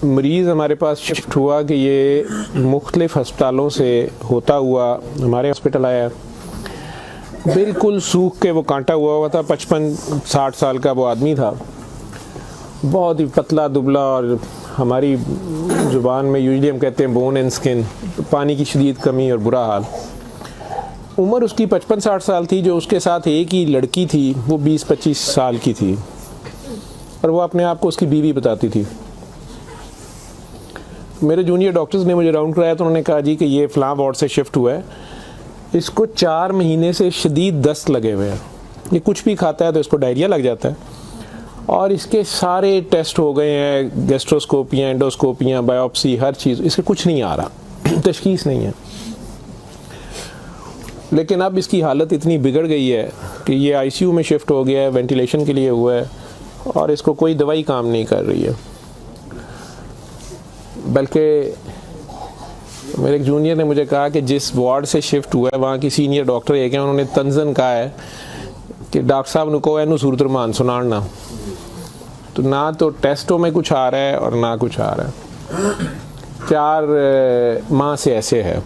मरीज़ हमारे पास शिफ्ट हुआ कि ये मुख्तलिफ़ अस्पतालों से होता हुआ हमारे हॉस्पिटल आया। बिल्कुल सूख के वो कांटा हुआ था, 55-60 साल का वो आदमी था, बहुत ही पतला दुबला, और हमारी ज़ुबान में यूजुअली हम कहते हैं बोन एंड स्किन, पानी की शदीद कमी और बुरा हाल। उम्र उसकी 55-60 साल थी। जो उसके साथ एक ही लड़की थी वो 20-25 साल की थी, और वो अपने आप को उसकी बीवी बताती थी। मेरे जूनियर डॉक्टर्स ने मुझे राउंड कराया तो उन्होंने कहा जी कि ये फ़लाँ वार्ड से शिफ्ट हुआ है, इसको 4 महीने से शदीद दस्त लगे हुए हैं, ये कुछ भी खाता है तो इसको डायरिया लग जाता है, और इसके सारे टेस्ट हो गए हैं, गैस्ट्रोस्कोपियाँ, एंडोस्कोपियाँ, बायोप्सी, हर चीज़, इसके कुछ नहीं आ रहा, तशख़ीस नहीं है। लेकिन अब इसकी हालत इतनी बिगड़ गई है कि ये आईसीयू में शिफ्ट हो गया है, वेंटिलेशन के लिए हुआ है, और इसको कोई दवाई काम नहीं कर रही है। बल्कि मेरे एक जूनियर ने मुझे कहा कि जिस वार्ड से शिफ्ट हुआ है वहाँ की सीनियर डॉक्टर एक हैं, उन्होंने तंजन कहा है कि डॉक्टर साहब ने कहो इनू सूरत रमान सुनाना। तो ना तो टेस्टों में कुछ आ रहा है और ना कुछ आ रहा है, 4 माह से ऐसे है।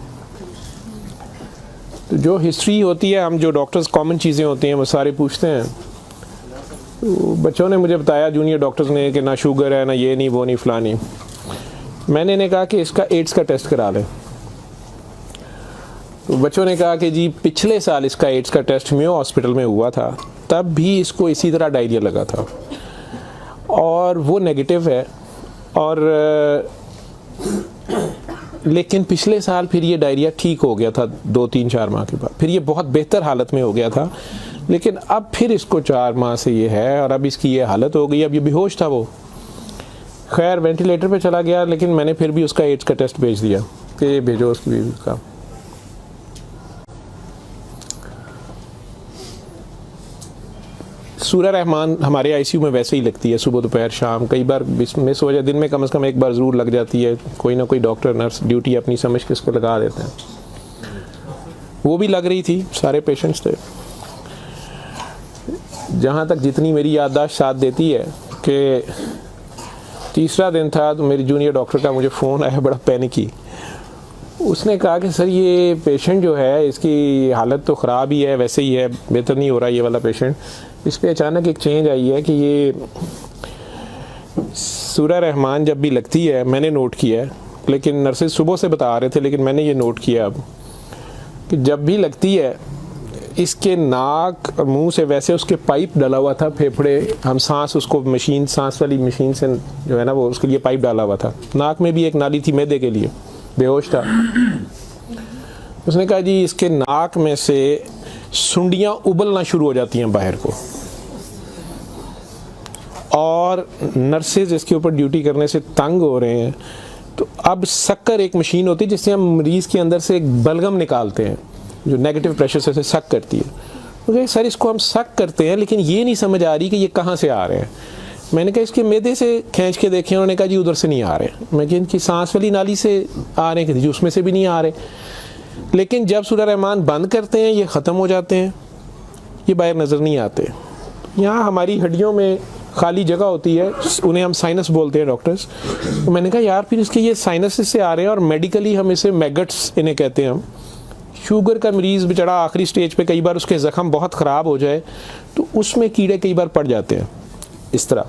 तो जो हिस्ट्री होती है, हम जो डॉक्टर्स कॉमन चीज़ें होती हैं वो सारे पूछते हैं। तो बच्चों ने मुझे बताया, जूनियर डॉक्टर्स ने, कि ना शुगर है, ना ये नहीं, वो नहीं, फलानी। मैंने इन्हें कहा कि इसका एड्स का टेस्ट करा लें। तो बच्चों ने कहा कि जी पिछले साल इसका एड्स का टेस्ट मेयो हॉस्पिटल में हुआ था, तब भी इसको इसी तरह डायरिया लगा था और वो नेगेटिव है, और लेकिन पिछले साल फिर ये डायरिया ठीक हो गया था 2-3-4 माह के बाद, फिर ये बहुत बेहतर हालत में हो गया था, लेकिन अब फिर इसको 4 माह से ये है और अब इसकी ये हालत हो गई। अब ये बेहोश था वो, खैर वेंटिलेटर पे चला गया, लेकिन मैंने फिर भी उसका एड्स का टेस्ट भेज दिया कि भेजो उसकी बीवी का। सूरा रहमान हमारे आईसीयू में वैसे ही लगती है, सुबह दोपहर शाम, कई बार मिस हो जाए, दिन में कम से कम एक बार ज़रूर लग जाती है। कोई ना कोई डॉक्टर नर्स ड्यूटी अपनी समझ के इसको लगा देते हैं। वो भी लग रही थी, सारे पेशेंट्स थे। जहाँ तक जितनी मेरी याददाश्त साथ देती है कि तीसरा दिन था तो मेरी जूनियर डॉक्टर का मुझे फ़ोन आया, बड़ा पैनिकी। उसने कहा कि सर ये पेशेंट जो है इसकी हालत तो ख़राब ही है, वैसे ही है, बेहतर नहीं हो रहा ये वाला पेशेंट, इस पर अचानक एक चेंज आई है कि ये सूरा रहमान जब भी लगती है, मैंने नोट किया है, लेकिन नर्सेज सुबह से बता रहे थे, लेकिन मैंने ये नोट किया अब कि जब भी लगती है इसके नाक और मुंह से वैसे उसके पाइप डाला हुआ था, फेफड़े, हम सांस उसको मशीन, सांस वाली मशीन से जो है ना वो उसके लिए पाइप डाला हुआ था, नाक में भी एक नाली थी मैदे के लिए, बेहोश था। उसने कहा जी इसके नाक में से सुंडियां उबलना शुरू हो जाती हैं बाहर को, और नर्सेज इसके ऊपर ड्यूटी करने से तंग हो रहे हैं। तो अब शक्कर एक मशीन होती है जिससे हम मरीज़ के अंदर से एक बलगम निकालते हैं जो नेगेटिव प्रेशर से सक करती है। तो सर इसको हम सक करते हैं, लेकिन ये नहीं समझ आ रही कि ये कहाँ से आ रहे हैं। मैंने कहा इसके मैदे से खींच के देखें, उन्होंने कहा जी उधर से नहीं आ रहे। मैं कि इनकी सांस वाली नाली से आ रहे हैं, जी उसमें से भी नहीं आ रहे। लेकिन जब सूरा रहमान बंद करते हैं ये ख़त्म हो जाते हैं, ये बाहर नज़र नहीं आते। यहाँ हमारी हड्डियों में खाली जगह होती है, उन्हें हम साइनस बोलते हैं डॉक्टर्स। तो मैंने कहा यार फिर इसके ये साइनस से आ रहे हैं, और मेडिकली हम इसे मैगट्स इन्हें कहते हैं हम। शुगर का मरीज़ बेचारा आखिरी स्टेज पे, कई बार उसके ज़ख़म बहुत ख़राब हो जाए तो उसमें कीड़े कई बार पड़ जाते हैं इस तरह।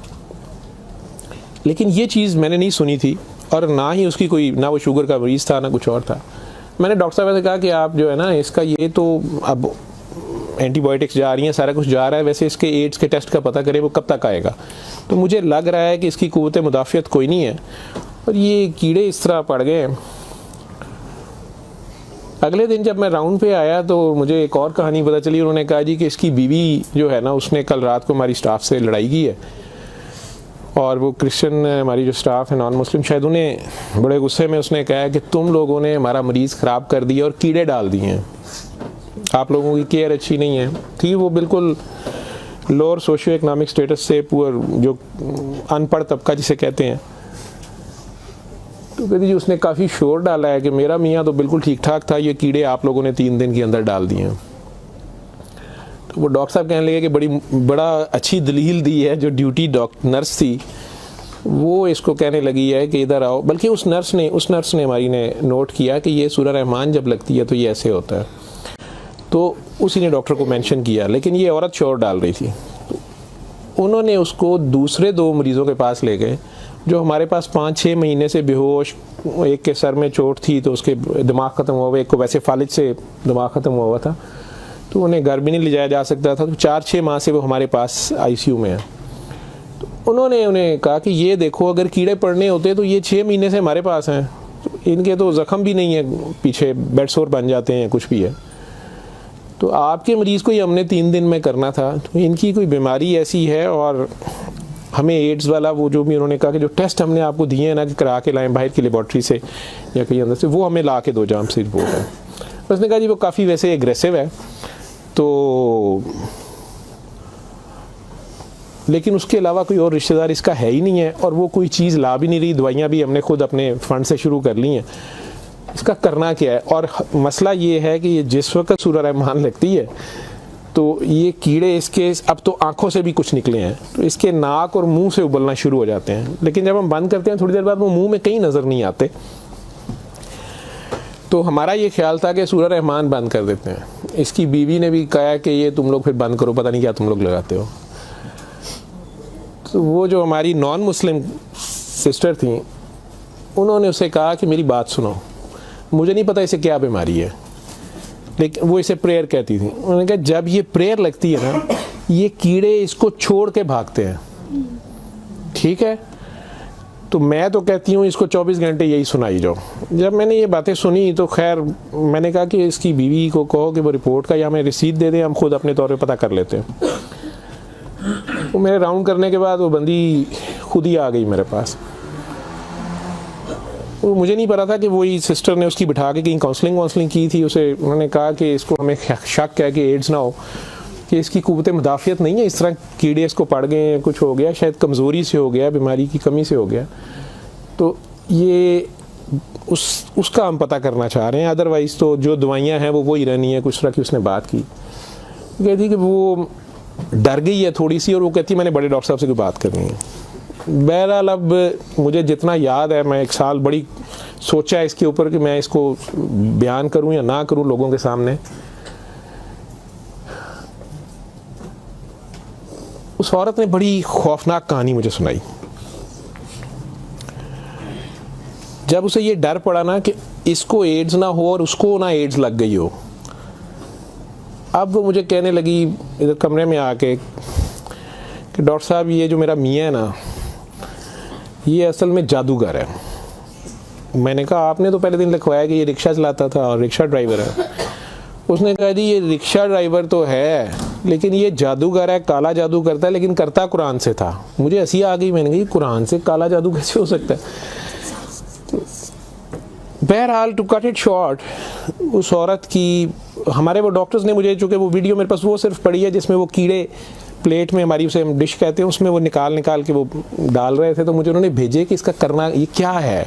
लेकिन ये चीज़ मैंने नहीं सुनी थी, और ना ही उसकी कोई, ना वो शुगर का मरीज़ था ना कुछ और था। मैंने डॉक्टर साहब से कहा कि आप जो है ना इसका ये तो अब एंटीबायोटिक्स जा रही हैं, सारा कुछ जा रहा है, वैसे इसके एड्स के टेस्ट का पता करें वो कब तक आएगा। तो मुझे लग रहा है कि इसकी क़ुव्वत मुदाफ़ियत कोई नहीं है, और ये कीड़े इस तरह पड़ गए। अगले दिन जब मैं राउंड पे आया तो मुझे एक और कहानी पता चली। उन्होंने कहा जी कि इसकी बीवी जो है ना उसने कल रात को हमारी स्टाफ से लड़ाई की है, और वो क्रिश्चियन हमारी जो स्टाफ है नॉन मुस्लिम, शायद उन्हें बड़े गुस्से में उसने कहा कि तुम लोगों ने हमारा मरीज़ ख़राब कर दिया और कीड़े डाल दिए हैं, आप लोगों की केयर अच्छी नहीं है। थी वो बिल्कुल लोअर सोशियो इकनॉमिक स्टेटस से, पुअर, जो अनपढ़ तबका जिसे कहते हैं। तो कहती जी उसने काफ़ी शोर डाला है कि मेरा मियाँ तो बिल्कुल ठीक ठाक था, ये कीड़े आप लोगों ने 3 दिन के अंदर डाल दिए हैं। तो वो डॉक्टर साहब कहने लगे कि बड़ा अच्छी दलील दी है जो ड्यूटी नर्स थी वो इसको कहने लगी है कि इधर आओ, बल्कि उस नर्स ने हमारी ने नोट किया कि ये सूरह रहमान जब लगती है तो ये ऐसे होता है, तो उसी ने डॉक्टर को मेंशन किया, लेकिन ये औरत शोर डाल रही थी। तो उन्होंने उसको दूसरे 2 मरीज़ों के पास ले गए जो हमारे पास 5-6 महीने से बेहोश, एक के सर में चोट थी तो उसके दिमाग ख़त्म हुआ हुआ, एक को वैसे फालिज से दिमाग ख़त्म हुआ हुआ था, तो उन्हें घर भी नहीं ले जाया जा सकता था। तो 4-6 माह से वो हमारे पास आईसीयू में है। तो उन्होंने उन्हें कहा कि ये देखो, अगर कीड़े पड़ने होते तो ये 6 महीने से हमारे पास हैं, तो इनके तो ज़ख़म भी नहीं है, पीछे बेड सोर बन जाते हैं, कुछ भी है, तो आपके मरीज़ को ये हमने 3 दिन में करना था, तो इनकी कोई बीमारी ऐसी है। और हमें एड्स वाला वो जो भी उन्होंने कहा कि जो टेस्ट हमने आपको दिए हैं ना कि करा के लाएं बाहर की लेबॉर्ट्री से या कहीं अंदर से, वो हमें ला के दो जाम से रिपोर्ट है। उसने कहा जी वो काफ़ी वैसे एग्रेसिव है, तो लेकिन उसके अलावा कोई और रिश्तेदार इसका है ही नहीं है, और वो कोई चीज़ ला भी नहीं रही, दवाइयाँ भी हमने खुद अपने फ़ंड से शुरू कर ली हैं, इसका करना क्या है। और मसला ये है कि ये जिस वक्त सूरह रहमान लगती है तो ये कीड़े इसके अब तो आंखों से भी कुछ निकले हैं, तो इसके नाक और मुंह से उबलना शुरू हो जाते हैं, लेकिन जब हम बंद करते हैं थोड़ी देर बाद वो मुंह में कहीं नज़र नहीं आते। तो हमारा ये ख्याल था कि सूरह रहमान बंद कर देते हैं। इसकी बीवी ने भी कहा कि ये तुम लोग फिर बंद करो, पता नहीं क्या तुम लोग लगाते हो। तो वो जो हमारी नॉन मुस्लिम सिस्टर थी, उन्होंने उसे कहा कि मेरी बात सुनो, मुझे नहीं पता इसे क्या बीमारी है, लेकिन वो इसे प्रेयर कहती थी। उन्होंने कहा जब ये प्रेयर लगती है ना, ये कीड़े इसको छोड़ के भागते हैं, ठीक है। तो मैं तो कहती हूँ इसको 24 घंटे यही सुनाई जाओ। जब मैंने ये बातें सुनी तो खैर मैंने कहा कि इसकी बीवी को कहो कि वो रिपोर्ट का या हमें रसीद दे दें, हम खुद अपने तौर पे पता कर लेते हैं। तो मेरे राउंड करने के बाद वो बंदी खुद ही आ गई मेरे पास। वो मुझे नहीं पता था कि वही सिस्टर ने उसकी बिठा के कहीं काउंसलिंग की थी। उसे उन्होंने कहा कि इसको हमें शक है कि एड्स ना हो, कि इसकी कुव्वत मुदाफ़ियत नहीं है, इस तरह कीड़े इसको पड़ गए, कुछ हो गया, शायद कमज़ोरी से हो गया, बीमारी की कमी से हो गया। तो ये उसका हम पता करना चाह रहे हैं, अदरवाइज़ तो जो दवाइयाँ हैं वो वही रहनी है। कुछ तरह की उसने बात की, कहती कि वो डर गई है थोड़ी सी, और वो कहती मैंने बड़े डॉक्टर साहब से कोई बात करनी है। बहरहाल अब मुझे जितना याद है, मैं 1 साल बड़ी सोचा है इसके ऊपर कि मैं इसको बयान करूं या ना करूं लोगों के सामने। उस औरत ने बड़ी खौफनाक कहानी मुझे सुनाई। जब उसे ये डर पड़ा ना कि इसको एड्स ना हो और उसको ना एड्स लग गई हो, अब वो मुझे कहने लगी इधर कमरे में आके कि डॉक्टर साहब ये जो मेरा मियाँ है ना, ये असल में जादूगर है। मैंने कहा आपने तो पहले दिन लिखवाया कि ये रिक्शा चलाता था और रिक्शा ड्राइवर है। उसने कहा जी ये रिक्शा ड्राइवर तो है, लेकिन ये जादूगर है, काला जादू करता है, लेकिन करता कुरान से था। मुझे हंसी आ गई, मैंने कहा कुरान से काला जादू कैसे हो सकता है। बहरहाल टू कट इट शॉर्ट, उस औरत की हमारे वो डॉक्टर्स ने मुझे, चूँकि वो वीडियो मेरे पास वो सिर्फ पड़ी है जिसमें वो कीड़े प्लेट में, हमारी उसे हम डिश कहते हैं, उसमें वो निकाल के वो डाल रहे थे, तो मुझे उन्होंने भेजे कि इसका करना ये क्या है।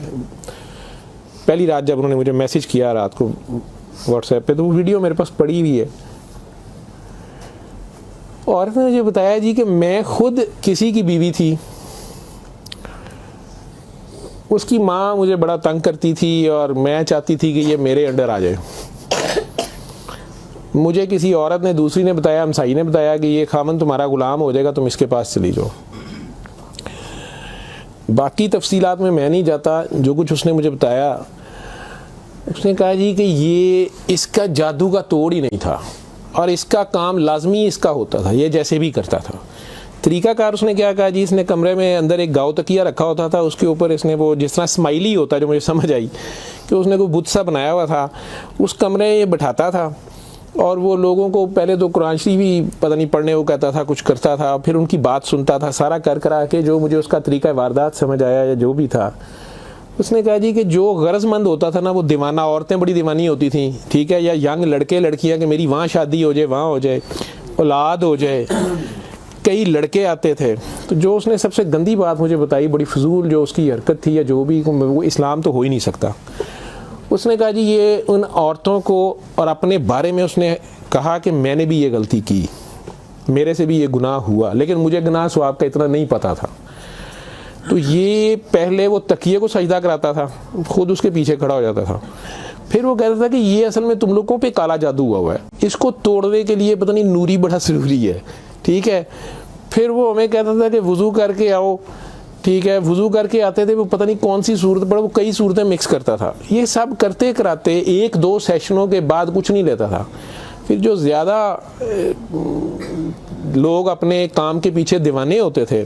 पहली रात जब उन्होंने मुझे मैसेज किया रात को व्हाट्सएप पे, तो वो वीडियो मेरे पास पड़ी हुई है। औरत ने मुझे बताया जी कि मैं खुद किसी की बीवी थी, उसकी माँ मुझे बड़ा तंग करती थी और मैं चाहती थी कि ये मेरे अंडर आ जाए। मुझे किसी औरत ने, दूसरी ने बताया, हमसाई ने बताया कि ये खामन तुम्हारा गुलाम हो जाएगा, तुम इसके पास चली जाओ। बाकी तफसीलात में मैं नहीं जाता, जो कुछ उसने मुझे बताया, उसने कहा जी कि ये इसका जादू का तोड़ ही नहीं था और इसका काम लाजमी इसका होता था, ये जैसे भी करता था। तरीकाकार उसने क्या कहा जी, इसने कमरे में अंदर एक गाँव तकिया रखा होता था, उसके ऊपर इसने वो जिस तरह स्माइली होता है, जो मुझे समझ आई कि उसने कोई बुत सा बनाया हुआ था, उस कमरे में ये बैठाता था और वो लोगों को पहले तो कुरान शरीफ भी पता नहीं पढ़ने को कहता था, कुछ करता था, फिर उनकी बात सुनता था, सारा कर करा के जो मुझे उसका तरीका वारदात समझ आया या जो भी था। उसने कहा जी कि जो गरजमंद होता था ना, वो दीवाना, औरतें बड़ी दीवानी होती थी, ठीक है, या यंग लड़के लड़कियां कि मेरी वहाँ शादी हो जाए, वहाँ हो जाए, औलाद हो जाए, कई लड़के आते थे। तो जो उसने सबसे गंदी बात मुझे बताई, बड़ी फजूल जो उसकी हरकत थी या जो भी, वो इस्लाम तो हो ही नहीं सकता। उसने कहा जी ये उन औरतों को, और अपने बारे में उसने कहा कि मैंने भी ये गलती की, मेरे से भी ये गुनाह हुआ, लेकिन मुझे गुनाह स्वाब का इतना नहीं पता था। तो ये पहले वो तकिए को सजदा कराता था, खुद उसके पीछे खड़ा हो जाता था। फिर वो कहता था कि ये असल में तुम लोगों पे काला जादू हुआ है, इसको तोड़ने के लिए पता नहीं नूरी बड़ा ज़रूरी है, ठीक है। फिर वो हमें कहता था कि वज़ू करके आओ, ठीक है। वज़ू करके आते थे, वो पता नहीं कौन सी सूरत पर वो कई सूरतें मिक्स करता था। ये सब करते कराते 1-2 सेशनों के बाद कुछ नहीं लेता था। फिर जो ज़्यादा लोग अपने काम के पीछे दीवाने होते थे,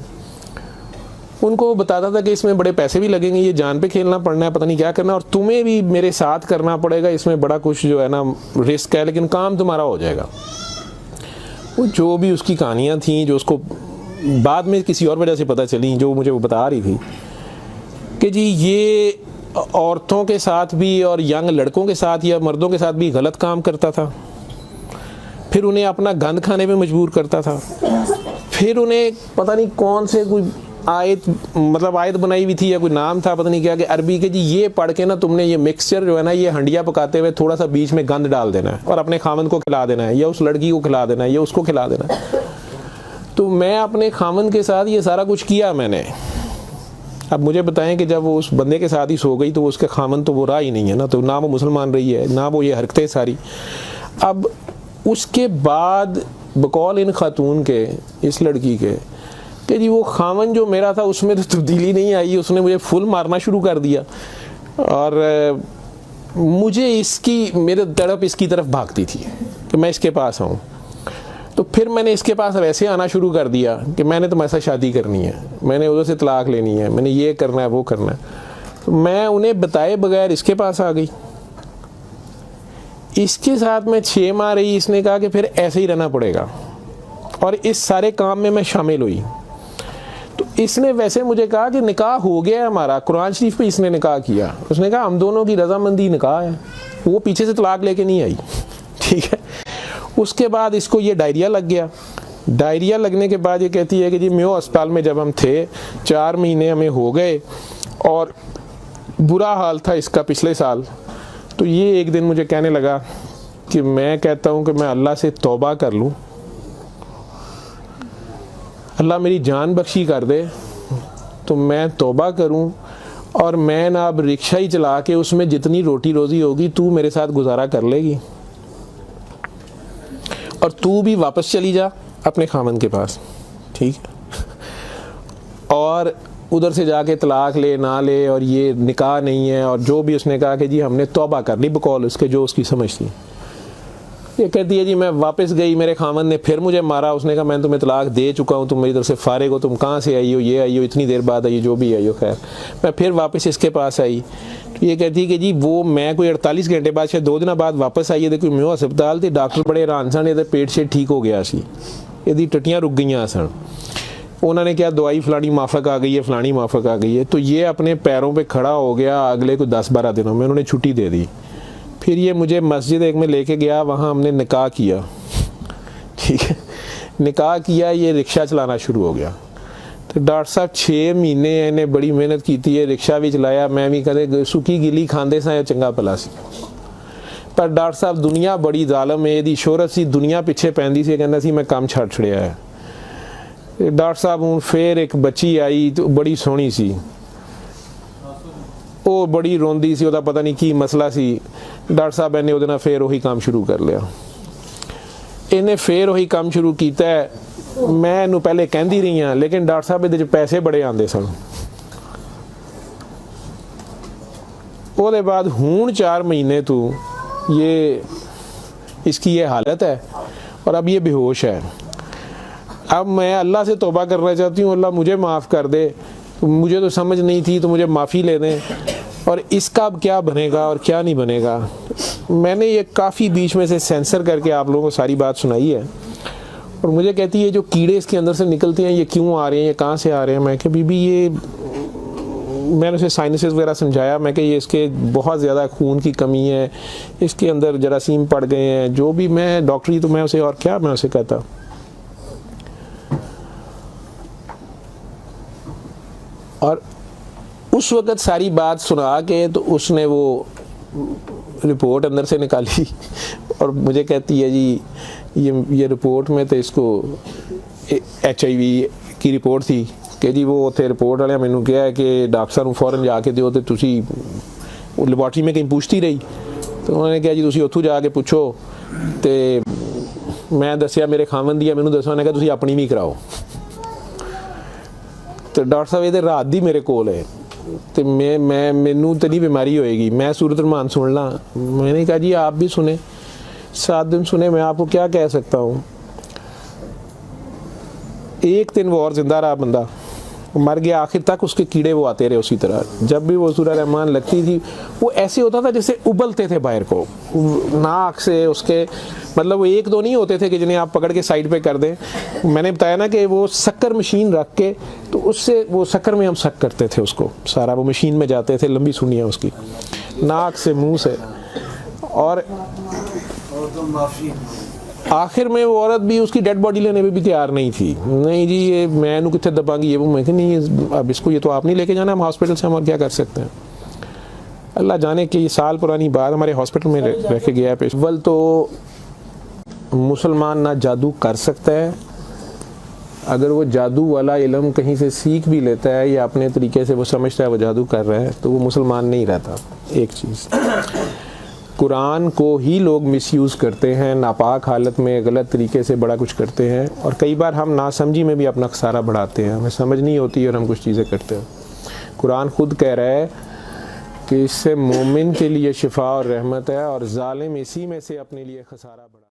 उनको बताता था कि इसमें बड़े पैसे भी लगेंगे, ये जान पे खेलना पड़ना है, पता नहीं क्या करना, और तुम्हें भी मेरे साथ करना पड़ेगा, इसमें बड़ा कुछ जो है ना रिस्क है, लेकिन काम तुम्हारा हो जाएगा। वो जो भी उसकी कहानियाँ थीं, जो उसको बाद में किसी और वजह से पता चली, जो मुझे वो बता रही थी कि जी ये औरतों के साथ भी और यंग लड़कों के साथ या मर्दों के साथ भी गलत काम करता था। फिर उन्हें अपना गंद खाने पे मजबूर करता था। फिर उन्हें पता नहीं कौन से कोई आयत, मतलब आयत बनाई हुई थी या कोई नाम था, पता नहीं क्या, कि अरबी के जी ये पढ़ के ना तुमने ये मिक्सचर जो है ना, ये हंडिया पकाते हुए थोड़ा सा बीच में गंद डाल देना है और अपने खामन को खिला देना है, या उस लड़की को खिला देना है, या उसको खिला देना है। तो मैं अपने खामन के साथ ये सारा कुछ किया मैंने। अब मुझे बताएं कि जब वो उस बंदे के साथ ही सो गई तो उसके खामन तो वो रहा ही नहीं है ना, तो ना वो मुसलमान रही है, ना वो ये हरकतें सारी। अब उसके बाद बकौल इन खातून के, इस लड़की के, कि जी वो खामन जो मेरा था उसमें तो तब्दीली नहीं आई, उसने मुझे फुल मारना शुरू कर दिया, और मुझे इसकी, मेरे तड़प इसकी तरफ भागती थी कि मैं इसके पास आऊँ। तो फिर मैंने इसके पास वैसे आना शुरू कर दिया कि मैंने तुम्हारे साथ शादी करनी है, मैंने उधर से तलाक लेनी है, मैंने ये करना है, वो करना है। तो मैं उन्हें बताए बगैर इसके पास आ गई। इसके साथ मैं 6 माह रही। इसने कहा कि फिर ऐसे ही रहना पड़ेगा, और इस सारे काम में मैं शामिल हुई। तो इसने वैसे मुझे कहा कि निकाह हो गया है हमारा, कुरान शरीफ पे इसने निकाह किया। उसने कहा हम दोनों की रजामंदी निकाह है, वो पीछे से तलाक लेके नहीं आई, ठीक है। उसके बाद इसको ये डायरिया लग गया। डायरिया लगने के बाद ये कहती है कि जी मेयो अस्पताल में जब हम थे 4 महीने हमें हो गए, और बुरा हाल था इसका पिछले साल। तो ये एक दिन मुझे कहने लगा कि मैं कहता हूँ कि मैं अल्लाह से तौबा कर लूँ, अल्लाह मेरी जान बख्शी कर दे, तो मैं तौबा करूँ और मैं ना अब रिक्शा ही चला के उसमें जितनी रोटी रोज़ी होगी तू मेरे साथ गुजारा कर लेगी, और तू भी वापस चली जा अपने खामन के पास, ठीक है। और उधर से जाके तलाक ले ना ले, और ये निकाह नहीं है, और जो भी उसने कहा कि जी हमने तौबा कर ली बकौल उसके, जो उसकी समझ थी। ये कहती है जी मैं वापस गई, मेरे खामन ने फिर मुझे मारा। उसने कहा मैं तुम्हें तलाक दे चुका हूँ, तुम मेरी तरफ से फारिग हो, तुम कहाँ से आई हो, ये आई हो, इतनी देर बाद आई हो, जो भी आई हो। खैर मैं फिर वापस इसके पास आई। ये कहती है कि जी वो मैं कोई 48 घंटे बाद, शायद 2 दिन बाद वापस आई है। देखो मैं अस्पताल थी, डॉक्टर बड़े हैरान सन, ये पेट से ठीक हो गया सी, यदि टट्टियाँ रुक गई सन। उन्होंने क्या दवाई फलानी माफक आ गई है, फलानी माफक आ गई है। तो ये अपने पैरों पे खड़ा हो गया। अगले कोई 10-12 दिनों में उन्होंने छुट्टी दे दी। फिर ये मुझे मस्जिद एक में लेके गया, वहाँ हमने निकाह किया, ठीक है। निकाह किया, ये रिक्शा चलाना शुरू हो गया। तो डॉक्टर साहब 6 महीने इन्हें बड़ी मेहनत की थी, रिक्शा भी चलाया, मैं भी कदे सुखी गिली खांदे सा चंगा भला सी। पर डॉक्टर साहब दुनिया बड़ी जालम है, यदि शोहरत सी दुनिया पिछे पैंदी सी, कहना सी मैं काम छड़ छड़िया है। डॉक्टर साहब हूँ फिर एक बच्ची आई, तो बड़ी सोहनी सी, वो बड़ी रोंदी सी, ਉਹਦਾ पता नहीं की मसला सी। डॉक्टर साहब ने ਉਹਦੇ ਨਾਲ फिर वही काम शुरू कर लिया। इन्हें फिर वही काम शुरू किया। मैं ਇਹਨੂੰ पहले कहती रही हाँ, लेकिन डॉक्टर साहब ਇਹਦੇ 'ਚ पैसे बड़े आते सन। ਉਹਦੇ बाद हूँ 4 महीने तो ये इसकी ये हालत है, और अब ये बेहोश है। अब मैं अल्लाह से तौबा करना चाहती हूँ, अल्लाह मुझे माफ़ कर दे, मुझे तो समझ नहीं थी, तो मुझे माफ़ी ले दें, और इसका अब क्या बनेगा और क्या नहीं बनेगा। मैंने ये काफ़ी बीच में से सेंसर करके आप लोगों को सारी बात सुनाई है। और मुझे कहती है जो कीड़े इसके अंदर से निकलते हैं ये क्यों आ रहे हैं, ये कहाँ से आ रहे हैं। मैं कि बीबी ये, मैंने उसे साइनसेस वगैरह समझाया। मैं कि ये इसके बहुत ज़्यादा खून की कमी है, इसके अंदर जरासीम पड़ गए हैं, जो भी। मैं डॉक्टरी तो मैं उसे और क्या मैं उसे कहता। और उस वक़्त सारी बात सुना के तो उसने वो रिपोर्ट अंदर से निकाली, और मुझे कहती है जी ये रिपोर्ट में तो इसको HIV की रिपोर्ट थी, कि जी वो ਉੱਥੇ ਰਿਪੋਰਟ ਵਾਲਿਆਂ ਮੈਨੂੰ ਕਿਹਾ ਹੈ ਕਿ ਡਾਕਟਰ ਸਾਹਿਬ ਨੂੰ ਫੌਰਨ ਜਾ ਕੇ ਦਿਓ, ਤੇ ਤੁਸੀਂ ਉਹ ਲੈਬੋਰਟਰੀ में कहीं पूछती रही, तो उन्होंने कहा जी ਤੁਸੀਂ ਉੱਥੋਂ ਜਾ ਕੇ ਪੁੱਛੋ। ਤੇ ਮੈਂ ਦੱਸਿਆ ਮੇਰੇ ਖਾਵਨ ਦੀ ਆ, ਮੈਨੂੰ ਦੱਸੋ, ਉਹਨੇ ਕਿਹਾ ਤੁਸੀਂ ਆਪਣੀ ਵੀ ਕਰਾਓ। ਤੇ ਡਾਕਟਰ ਸਾਹਿਬ ਇਹਦੇ ਰਾਤ ਦੀ ਮੇਰੇ ਕੋਲ ਹੈ, तो मैं मैनू तो नहीं बीमारी होएगी, मैं सूरत रहमान सुन ला। मैंने कहा जी आप भी सुने, 7 दिन सुने, मैं आपको क्या कह सकता हूँ। 1 दिन वो और जिंदा रहा, बंदा मर गया, आखिर तक उसके कीड़े वो आते रहे उसी तरह। जब भी वो सूरह रहमान लगती थी वो ऐसे होता था जैसे उबलते थे बाहर को, नाक से उसके, मतलब वो 1-2 नहीं होते थे कि जिन्हें आप पकड़ के साइड पे कर दें। मैंने बताया ना कि वो शक्कर मशीन रख के, तो उससे वो शक्कर में हम शक करते थे उसको सारा, वो मशीन में जाते थे, लंबी सुनिया उसकी नाक से मुंह से। और आखिर में वो औरत भी उसकी डेड बॉडी लेने में भी तैयार नहीं थी। नहीं जी ये मैं इन्हू कितने दबांगी, ये वो, मैं नहीं अब इसको, ये तो आप नहीं लेके जाना, हम हॉस्पिटल से हम और क्या कर सकते हैं। अल्लाह जाने कि ये साल पुरानी बात हमारे हॉस्पिटल में रह के गया है पेश। अव्वल तो मुसलमान ना जादू कर सकता है, अगर वो जादू वाला इल्म कहीं से सीख भी लेता है या अपने तरीके से वो समझता है वो जादू कर रहा है, तो वो मुसलमान नहीं रहता। एक चीज़, कुरान को ही लोग मिसयूज़ करते हैं, नापाक हालत में गलत तरीके से बड़ा कुछ करते हैं, और कई बार हम नासमझी में भी अपना खसारा बढ़ाते हैं, हमें समझ नहीं होती और हम कुछ चीज़ें करते हैं। कुरान खुद कह रहा है कि इससे मोमिन के लिए शिफा और रहमत है, और जालिम इसी में से अपने लिए खसारा बढ़ा।